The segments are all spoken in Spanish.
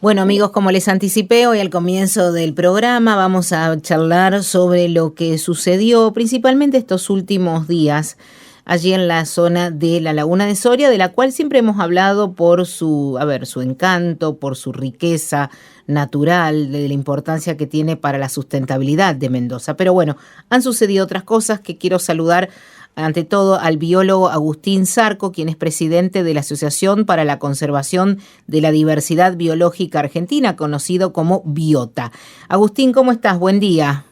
Bueno, amigos, como les anticipé hoy al comienzo del programa, vamos a charlar sobre lo que sucedió principalmente estos últimos días allí en la zona de la Laguna de Soria, de la cual siempre hemos hablado por su encanto, por su riqueza natural, de la importancia que tiene para la sustentabilidad de Mendoza. Pero bueno, han sucedido otras cosas que quiero saludar ante todo al biólogo Agustín Zarco, quien es presidente de la Asociación para la Conservación de la Diversidad Biológica Argentina, conocido como Biota. Agustín, ¿cómo estás? Buen día.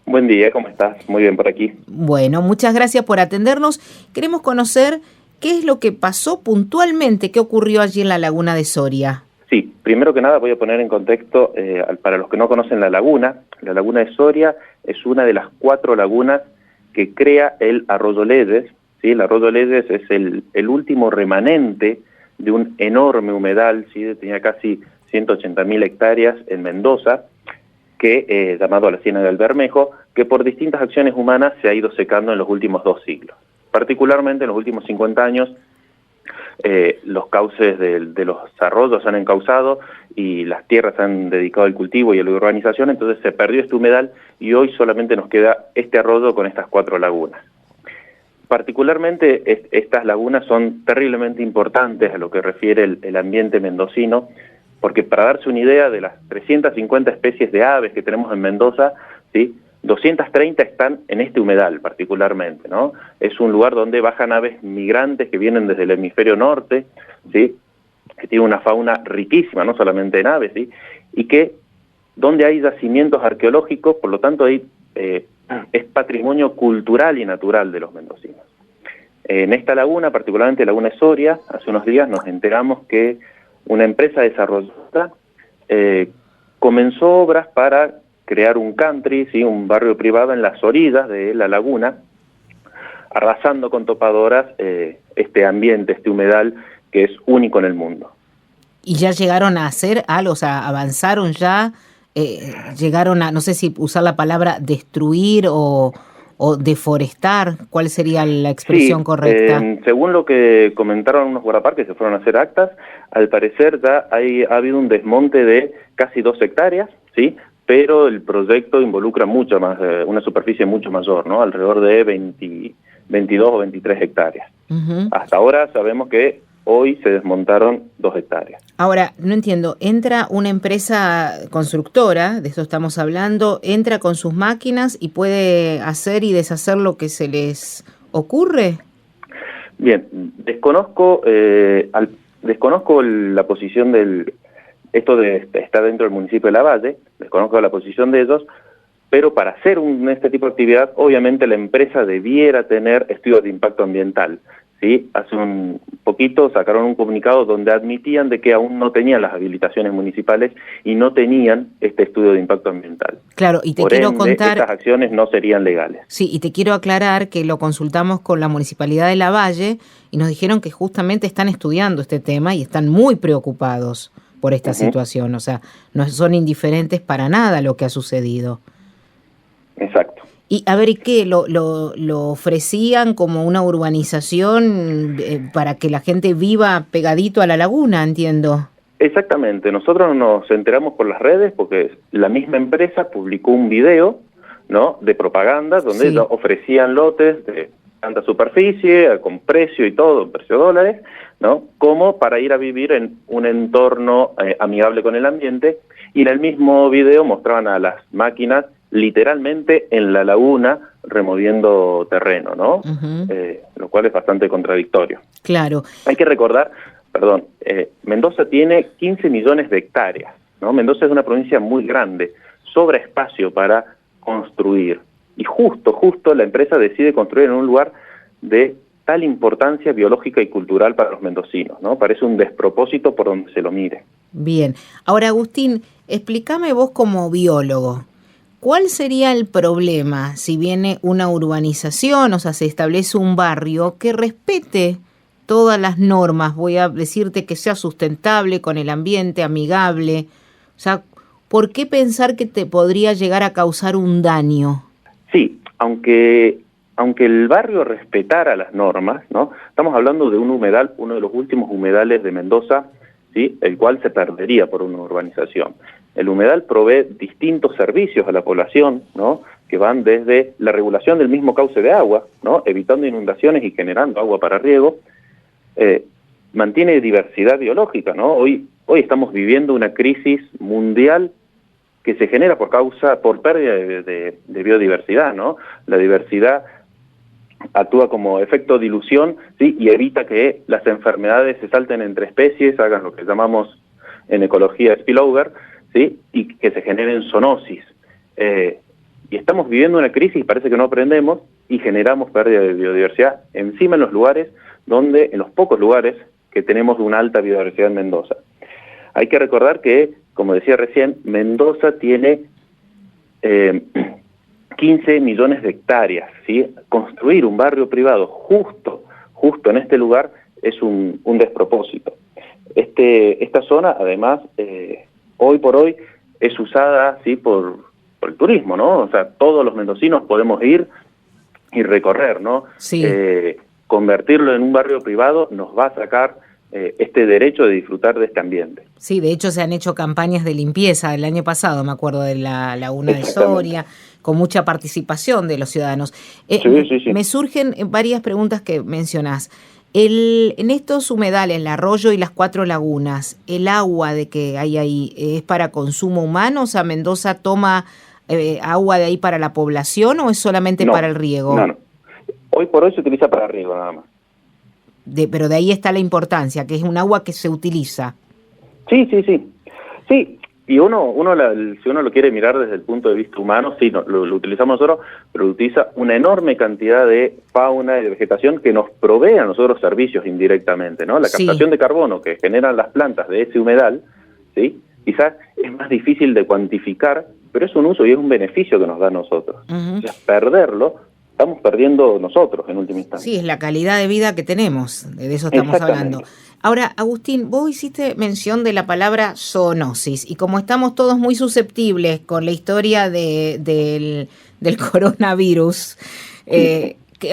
Buen día, ¿cómo estás? Muy bien por aquí. Bueno, muchas gracias por atendernos. Queremos conocer qué es lo que pasó puntualmente, qué ocurrió allí en la Laguna de Soria. Sí, primero que nada voy a poner en contexto, para los que no conocen la Laguna de Soria es una de las 4 lagunas que crea el Arroyo Ledes, ¿sí? El Arroyo Ledes es el último remanente de un enorme humedal, ¿sí? Tenía casi 180.000 hectáreas en Mendoza, llamado a la Ciénaga del Bermejo, que por distintas acciones humanas se ha ido secando en los últimos 2 siglos. Particularmente en los últimos 50 años, los cauces de los arroyos se han encauzado y las tierras se han dedicado al cultivo y a la urbanización, entonces se perdió este humedal y hoy solamente nos queda este arroyo con estas 4 lagunas. Particularmente estas lagunas son terriblemente importantes a lo que refiere el ambiente mendocino, porque para darse una idea de las 350 especies de aves que tenemos en Mendoza, ¿sí? 230 están en este humedal particularmente, ¿no? Es un lugar donde bajan aves migrantes que vienen desde el hemisferio norte, ¿sí? Que tiene una fauna riquísima, no solamente en aves, ¿sí? Y donde hay yacimientos arqueológicos, por lo tanto ahí es patrimonio cultural y natural de los mendocinos. En esta laguna, particularmente Laguna de Soria, hace unos días nos enteramos que una empresa desarrolladora comenzó obras para crear un country, ¿sí? Un barrio privado en las orillas de la laguna, arrasando con topadoras este ambiente, este humedal que es único en el mundo. ¿Y ya llegaron a hacer algo? O sea, avanzaron ya, llegaron a, no sé si usar la palabra destruir o deforestar, ¿cuál sería la expresión Sí, correcta? según lo que comentaron unos guardaparques que se fueron a hacer actas, al parecer ya ha habido un desmonte de casi 2 hectáreas, ¿sí? Pero el proyecto involucra mucho más, una superficie mucho mayor, ¿no? Alrededor de 22 o 23 hectáreas. Uh-huh. Hasta ahora sabemos que hoy se desmontaron 2 hectáreas. Ahora, no entiendo, entra una empresa constructora, de eso estamos hablando, entra con sus máquinas y puede hacer y deshacer lo que se les ocurre. Bien, desconozco la posición esto está dentro del municipio de Lavalle, desconozco la posición de ellos, pero para hacer este tipo de actividad, obviamente la empresa debiera tener estudios de impacto ambiental, ¿sí? Hace un poquito sacaron un comunicado donde admitían de que aún no tenían las habilitaciones municipales y no tenían este estudio de impacto ambiental. Claro, y te Por quiero ende, contar... estas acciones no serían legales. Sí, y te quiero aclarar que lo consultamos con la Municipalidad de Lavalle y nos dijeron que justamente están estudiando este tema y están muy preocupados por esta situación. O sea, no son indiferentes para nada lo que ha sucedido. Exacto. Y a ver, ¿y qué? ¿Lo ofrecían como una urbanización para que la gente viva pegadito a la laguna, entiendo? Exactamente. Nosotros nos enteramos por las redes porque la misma empresa publicó un video, ¿no? De propaganda donde Sí. ofrecían lotes de tanta superficie, con precio y todo, precio dólares, ¿no? Como para ir a vivir en un entorno amigable con el ambiente, y en el mismo video mostraban a las máquinas literalmente en la laguna removiendo terreno, ¿no? Uh-huh. Lo cual es bastante contradictorio. Claro. Hay que recordar, Mendoza tiene 15 millones de hectáreas, ¿no? Mendoza es una provincia muy grande, sobra espacio para construir. Y justo la empresa decide construir en un lugar de tal importancia biológica y cultural para los mendocinos, ¿no? Parece un despropósito por donde se lo mire. Bien. Ahora, Agustín, explícame vos como biólogo, ¿cuál sería el problema si viene una urbanización, o sea, se establece un barrio que respete todas las normas? Voy a decirte que sea sustentable con el ambiente, amigable. O sea, ¿por qué pensar que te podría llegar a causar un daño? Sí, aunque el barrio respetara las normas, ¿no? Estamos hablando de un humedal, uno de los últimos humedales de Mendoza, ¿sí?, el cual se perdería por una urbanización. El humedal provee distintos servicios a la población, ¿no?, que van desde la regulación del mismo cauce de agua, ¿no?, evitando inundaciones y generando agua para riego, mantiene diversidad biológica, ¿no? Hoy estamos viviendo una crisis mundial que se genera por pérdida de biodiversidad, ¿no? La diversidad actúa como efecto dilución, ¿sí?, y evita que las enfermedades se salten entre especies, hagan lo que llamamos en ecología spillover, ¿sí?, y que se generen zoonosis. Y estamos viviendo una crisis, parece que no aprendemos, y generamos pérdida de biodiversidad encima en los pocos lugares que tenemos una alta biodiversidad en Mendoza. Hay que recordar que, como decía recién, Mendoza tiene 15 millones de hectáreas, ¿sí? Construir un barrio privado justo en este lugar es un despropósito. Esta zona, además, hoy por hoy es usada, ¿sí?, por el turismo, ¿no? O sea, todos los mendocinos podemos ir y recorrer, ¿no? Sí. Convertirlo en un barrio privado nos va a sacar este derecho de disfrutar de este ambiente. Sí, de hecho se han hecho campañas de limpieza el año pasado, me acuerdo de la Laguna de Soria, con mucha participación de los ciudadanos. Sí. Me surgen varias preguntas que mencionás. En estos humedales, el arroyo y las 4 lagunas, ¿el agua de que hay ahí es para consumo humano? O sea, ¿Mendoza toma agua de ahí para la población o es solamente para el riego? No. Hoy por hoy se utiliza para riego nada más. Pero de ahí está la importancia, que es un agua que se utiliza. Sí. Sí, y si uno lo quiere mirar desde el punto de vista humano, sí, lo utilizamos nosotros, pero utiliza una enorme cantidad de fauna y de vegetación que nos provee a nosotros servicios indirectamente, ¿no? La captación de carbono que generan las plantas de ese humedal, ¿sí?, quizás es más difícil de cuantificar, pero es un uso y es un beneficio que nos da a nosotros. O sea, perderlo, estamos perdiendo nosotros en última instancia. Sí, es la calidad de vida que tenemos, de eso estamos hablando. Ahora, Agustín, vos hiciste mención de la palabra zoonosis, y como estamos todos muy susceptibles con la historia del coronavirus,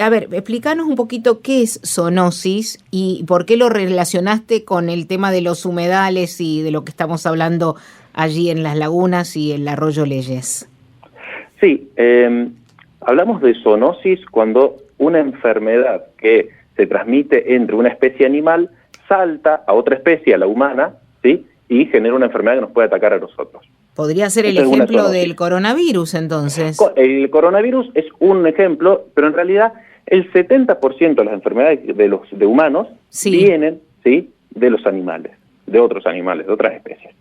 a ver, explícanos un poquito qué es zoonosis y por qué lo relacionaste con el tema de los humedales y de lo que estamos hablando allí en las lagunas y el arroyo Leyes. Sí, hablamos de zoonosis cuando una enfermedad que se transmite entre una especie animal salta a otra especie, a la humana, ¿sí?, y genera una enfermedad que nos puede atacar a nosotros. Podría ser el ejemplo del coronavirus, entonces. El coronavirus es un ejemplo, pero en realidad el 70% de las enfermedades de humanos vienen, ¿sí?, de los animales, de otros animales, de otras especies.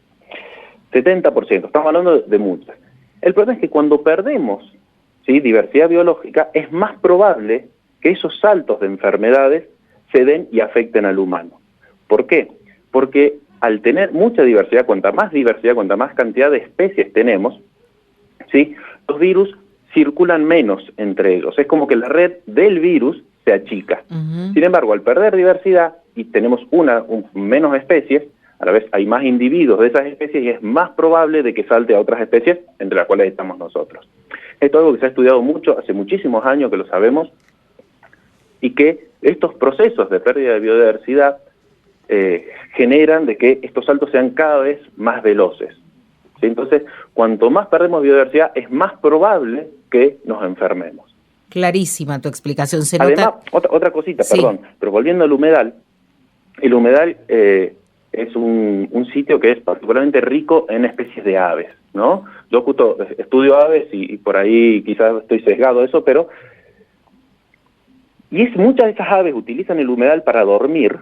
70%, estamos hablando de muchas. El problema es que cuando perdemos, ¿sí?, diversidad biológica, es más probable que esos saltos de enfermedades se den y afecten al humano. ¿Por qué? Porque al tener mucha diversidad, cuanta más cantidad de especies tenemos, ¿sí?, los virus circulan menos entre ellos. Es como que la red del virus se achica. Sin embargo, al perder diversidad y tenemos menos especies, a la vez hay más individuos de esas especies y es más probable de que salte a otras especies, entre las cuales estamos nosotros. Esto es algo que se ha estudiado mucho, hace muchísimos años que lo sabemos, y que estos procesos de pérdida de biodiversidad generan de que estos saltos sean cada vez más veloces. ¿Sí? Entonces, cuanto más perdemos biodiversidad, es más probable que nos enfermemos. Clarísima tu explicación. Además, otra cosita, perdón, pero volviendo al humedal, el humedal es un sitio que es particularmente rico en especies de aves, ¿no? Yo justo estudio aves y por ahí quizás estoy sesgado a eso, pero... Y muchas de esas aves utilizan el humedal para dormir,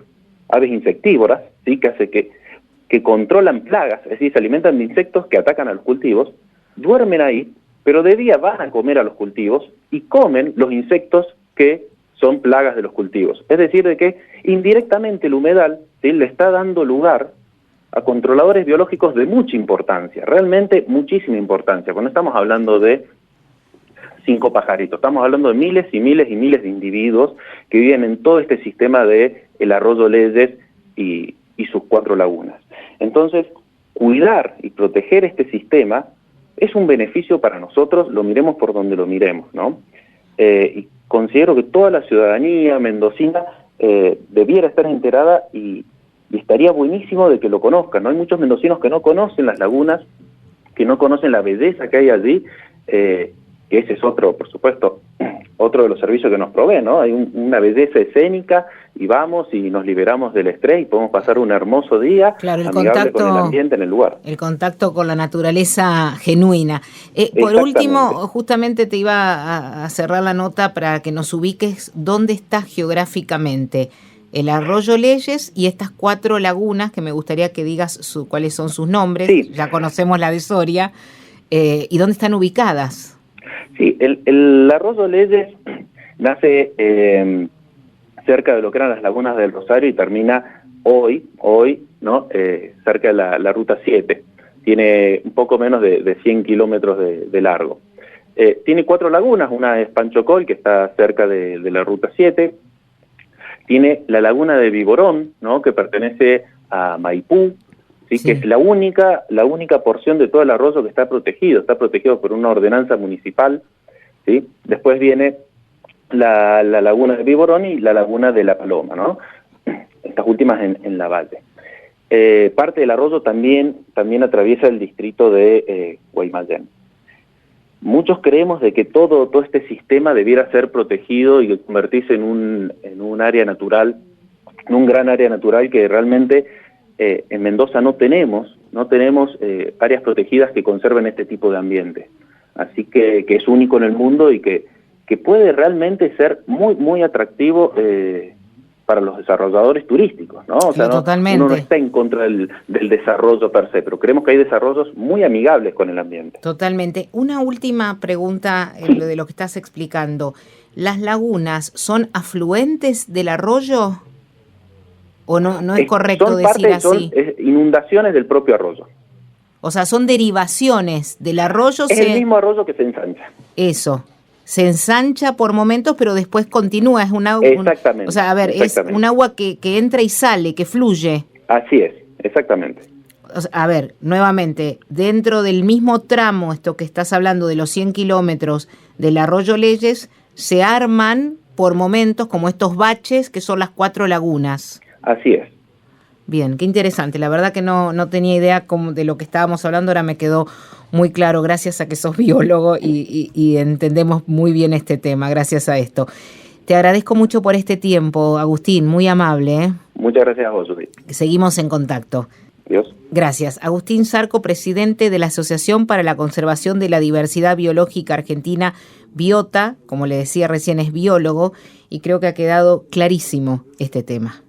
aves insectívoras, ¿sí?, que hace que controlan plagas, es decir, se alimentan de insectos que atacan a los cultivos, duermen ahí, pero de día van a comer a los cultivos y comen los insectos que son plagas de los cultivos. Es decir, de que indirectamente el humedal, ¿sí?, le está dando lugar a controladores biológicos de mucha importancia, realmente muchísima importancia. Cuando estamos hablando de 5 pajaritos, estamos hablando de miles y miles y miles de individuos que viven en todo este sistema de el arroyo Leyes y sus 4 lagunas. Entonces, cuidar y proteger este sistema es un beneficio para nosotros, lo miremos por donde lo miremos, ¿no? Y considero que toda la ciudadanía mendocina debiera estar enterada y y estaría buenísimo de que lo conozcan, ¿no? Hay muchos mendocinos que no conocen las lagunas, que no conocen la belleza que hay allí, que ese es otro, por supuesto, otro de los servicios que nos provee, ¿no? Hay una belleza escénica y vamos y nos liberamos del estrés y podemos pasar un hermoso día, claro, amigable con el ambiente en el lugar. El contacto con la naturaleza genuina. Por último, justamente te iba a cerrar la nota para que nos ubiques dónde está geográficamente el Arroyo Leyes y estas 4 lagunas, que me gustaría que digas cuáles son sus nombres. Sí. Ya conocemos la de Soria, y dónde están ubicadas. Sí, el Arroyo Leyes nace cerca de lo que eran las lagunas del Rosario y termina hoy, ¿no? Cerca de la Ruta 7. Tiene un poco menos de 100 kilómetros de largo. Tiene 4 lagunas, una es Panchocol, que está cerca de la Ruta 7. Tiene la laguna de Viborón, ¿no? Que pertenece a Maipú, ¿sí? Sí. Que es la única porción de todo el arroyo que está protegido por una ordenanza municipal, ¿sí? Después viene la laguna de Viborón y la laguna de La Paloma, ¿no? Estas últimas en la valle. Parte del arroyo también atraviesa el distrito de Guaymallén. Muchos creemos de que todo este sistema debiera ser protegido y convertirse en un área natural, en un gran área natural que realmente en Mendoza no tenemos áreas protegidas que conserven este tipo de ambiente. Así que es único en el mundo y que puede realmente ser muy, muy atractivo para los desarrolladores turísticos, ¿no? O sea, totalmente. Uno no está en contra del desarrollo per se, pero creemos que hay desarrollos muy amigables con el ambiente. Totalmente. Una última pregunta de lo que estás explicando. ¿Las lagunas son afluentes del arroyo? ¿O no es correcto decir así? Son inundaciones del propio arroyo. O sea, son derivaciones del arroyo. Es el mismo arroyo que se ensancha. Eso. Se ensancha por momentos, pero después continúa. Es exactamente. O sea, a ver, es un agua que entra y sale, que fluye. Así es, exactamente. O sea, a ver, nuevamente, dentro del mismo tramo, esto que estás hablando de los 100 kilómetros del Arroyo Leyes, se arman por momentos como estos baches que son las 4 lagunas. Así es. Bien, qué interesante. La verdad que no tenía idea de lo que estábamos hablando, ahora me quedó muy claro, gracias a que sos biólogo y entendemos muy bien este tema, gracias a esto. Te agradezco mucho por este tiempo, Agustín, muy amable, ¿eh? Muchas gracias a vos, Judith. Seguimos en contacto. Dios. Gracias. Agustín Zarco, presidente de la Asociación para la Conservación de la Diversidad Biológica Argentina, Biota, como le decía recién, es biólogo, y creo que ha quedado clarísimo este tema.